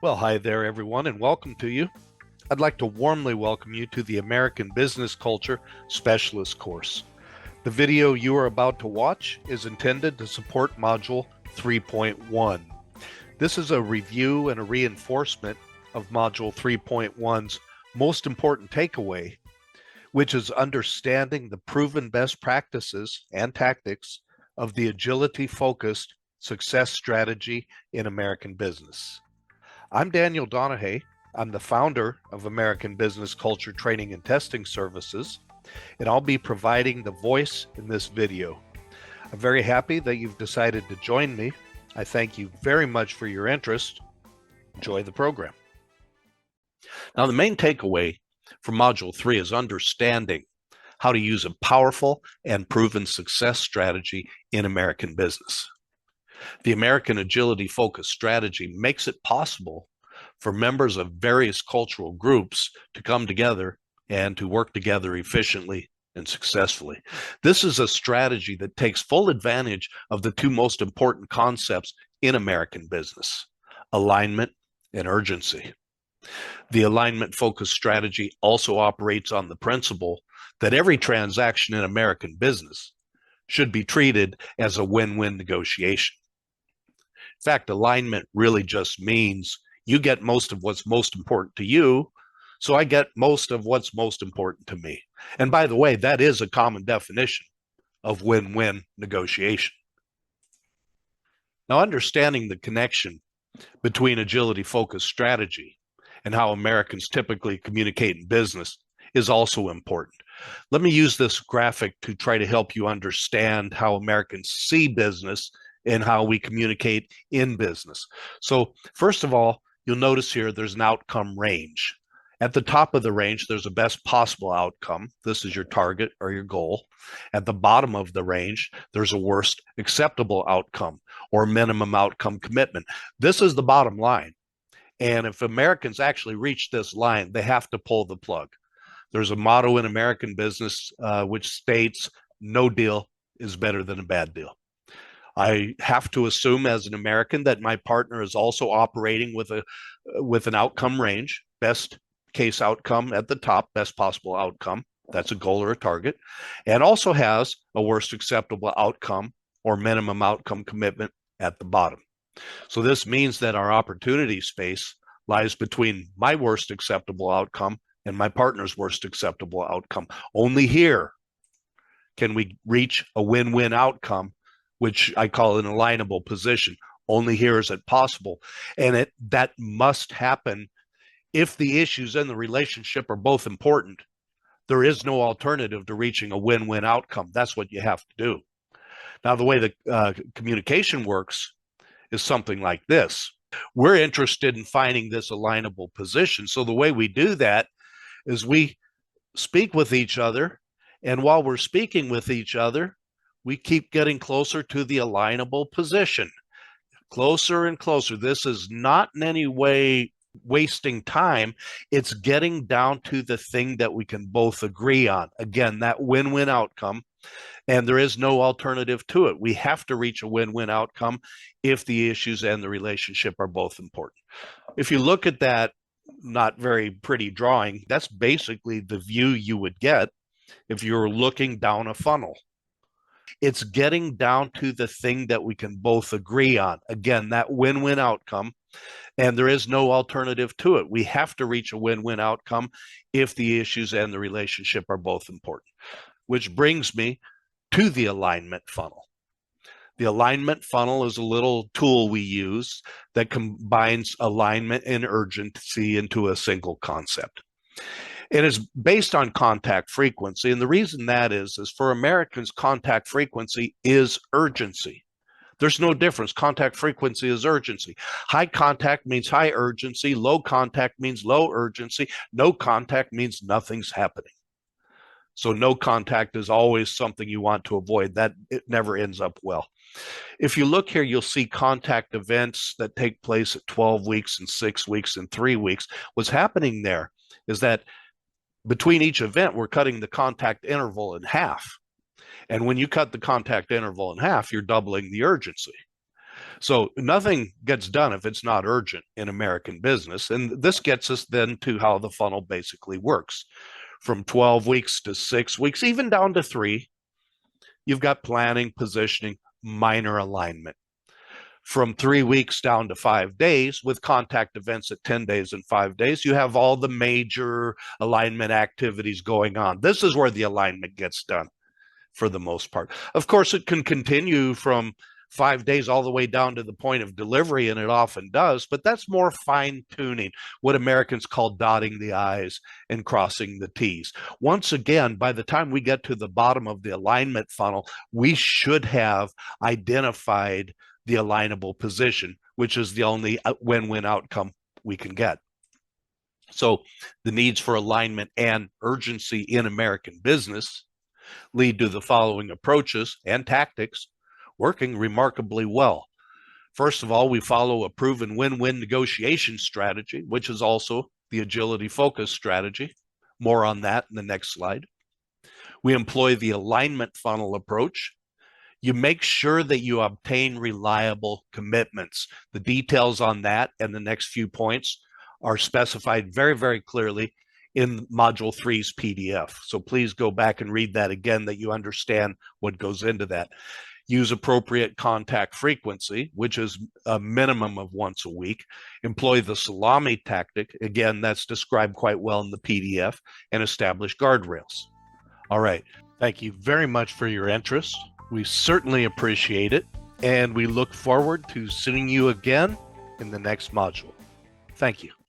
Well, hi there, everyone, and welcome to you. I'd like to warmly welcome you to the American Business Culture Specialist course. The video you are about to watch is intended to support Module 3.1. This is a review and a reinforcement of Module 3.1's most important takeaway, which is understanding the proven best practices and tactics of the agility-focused success strategy in American business. I'm Daniel Donahue. I'm the founder of American Business Culture Training and Testing Services, and I'll be providing the voice in this video. I'm very happy that you've decided to join me. I thank you very much for your interest. Enjoy the program. Now, the main takeaway from Module 3 is understanding how to use a powerful and proven success strategy in American business. The American Agility Focused Strategy makes it possible for members of various cultural groups to come together and to work together efficiently and successfully. This is a strategy that takes full advantage of the two most important concepts in American business: alignment and urgency. The alignment-focused strategy also operates on the principle that every transaction in American business should be treated as a win-win negotiation. In fact, alignment really just means you get most of what's most important to you, so I get most of what's most important to me. And by the way, that is a common definition of win-win negotiation. Now, understanding the connection between agility-focused strategy and how Americans typically communicate in business is also important. Let me use this graphic to try to help you understand how Americans see business and how we communicate in business. So first of all, you'll notice here there's an outcome range. At the top of the range, there's a best possible outcome. This is your target or your goal. At the bottom of the range, there's a worst acceptable outcome or minimum outcome commitment. This is the bottom line. And if Americans actually reach this line, they have to pull the plug. There's a motto in American business which states, no deal is better than a bad deal. I have to assume as an American that my partner is also operating with an outcome range, best case outcome at the top, best possible outcome. That's a goal or a target, and also has a worst acceptable outcome or minimum outcome commitment at the bottom. So this means that our opportunity space lies between my worst acceptable outcome and my partner's worst acceptable outcome. Only here can we reach a win-win outcome, which I call an alignable position. Only here is it possible. And that must happen if the issues in the relationship are both important. There is no alternative to reaching a win-win outcome. That's what you have to do. Now, the way the communication works is something like this. We're interested in finding this alignable position. So the way we do that is we speak with each other. And while we're speaking with each other, we keep getting closer to the alignable position, closer and closer. This is not in any way wasting time. It's getting down to the thing that we can both agree on. Again, that win-win outcome, and there is no alternative to it. We have to reach a win-win outcome if the issues and the relationship are both important. If you look at that not very pretty drawing, that's basically the view you would get if you're looking down a funnel. It's getting down to the thing that we can both agree on. Again, that win-win outcome, and there is no alternative to it. We have to reach a win-win outcome if the issues and the relationship are both important. Which brings me to the alignment funnel. The alignment funnel is a little tool we use that combines alignment and urgency into a single concept. It is based on contact frequency. And the reason that is for Americans, contact frequency is urgency. There's no difference. Contact frequency is urgency. High contact means high urgency. Low contact means low urgency. No contact means nothing's happening. So no contact is always something you want to avoid. That it never ends up well. If you look here, you'll see contact events that take place at 12 weeks and 6 weeks and 3 weeks. What's happening there is that between each event, we're cutting the contact interval in half. And when you cut the contact interval in half, you're doubling the urgency. So nothing gets done if it's not urgent in American business. And this gets us then to how the funnel basically works. From 12 weeks to 6 weeks, even down to 3, you've got planning, positioning, minor alignment. From 3 weeks down to 5 days, with contact events at 10 days and 5 days, you have all the major alignment activities going on. This is where the alignment gets done for the most part. Of course, it can continue from 5 days all the way down to the point of delivery, and it often does, but that's more fine tuning, what Americans call dotting the I's and crossing the T's. Once again, by the time we get to the bottom of the alignment funnel, we should have identified the alignable position, which is the only win-win outcome we can get. So the needs for alignment and urgency in American business lead to the following approaches and tactics working remarkably well. First of all, we follow a proven win-win negotiation strategy, which is also the agility focus strategy. More on that in the next slide. We employ the alignment funnel approach. You make sure that you obtain reliable commitments. The details on that and the next few points are specified very, very clearly in Module 3's PDF. So please go back and read that again, that you understand what goes into that. Use appropriate contact frequency, which is a minimum of once a week. Employ the salami tactic. Again, that's described quite well in the PDF, and establish guardrails. All right. Thank you very much for your interest. We certainly appreciate it, and we look forward to seeing you again in the next module. Thank you.